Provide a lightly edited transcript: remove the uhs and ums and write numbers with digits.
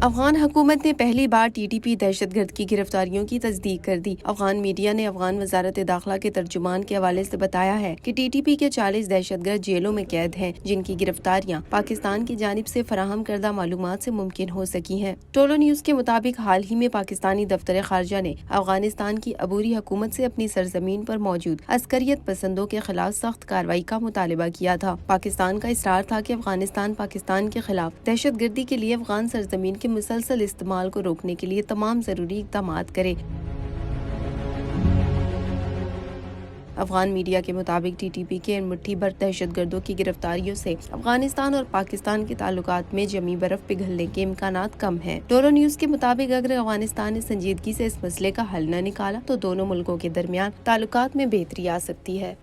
افغان حکومت نے پہلی بار ٹی ٹی پی دہشت گرد کی گرفتاریوں کی تصدیق کر دی۔ افغان میڈیا نے افغان وزارت داخلہ کے ترجمان کے حوالے سے بتایا ہے کہ ٹی ٹی پی کے 40 دہشت گرد جیلوں میں قید ہیں، جن کی گرفتاریاں پاکستان کی جانب سے فراہم کردہ معلومات سے ممکن ہو سکی ہیں۔ ٹولو نیوز کے مطابق حال ہی میں پاکستانی دفتر خارجہ نے افغانستان کی عبوری حکومت سے اپنی سرزمین پر موجود عسکریت پسندوں کے خلاف سخت کارروائی کا مطالبہ کیا تھا۔ پاکستان کا اصرار تھا کہ افغانستان پاکستان کے خلاف دہشت گردی کے لیے افغان سرزمین کے مسلسل استعمال کو روکنے کے لیے تمام ضروری اقدامات کرے۔ افغان میڈیا کے مطابق ٹی ٹی پی کے ان مٹھی بھر دہشت گردوں کی گرفتاریوں سے افغانستان اور پاکستان کے تعلقات میں جمی برف پگھلنے کے امکانات کم ہیں۔ ٹولو نیوز کے مطابق اگر افغانستان نے سنجیدگی سے اس مسئلے کا حل نہ نکالا تو دونوں ملکوں کے درمیان تعلقات میں بہتری آ سکتی ہے۔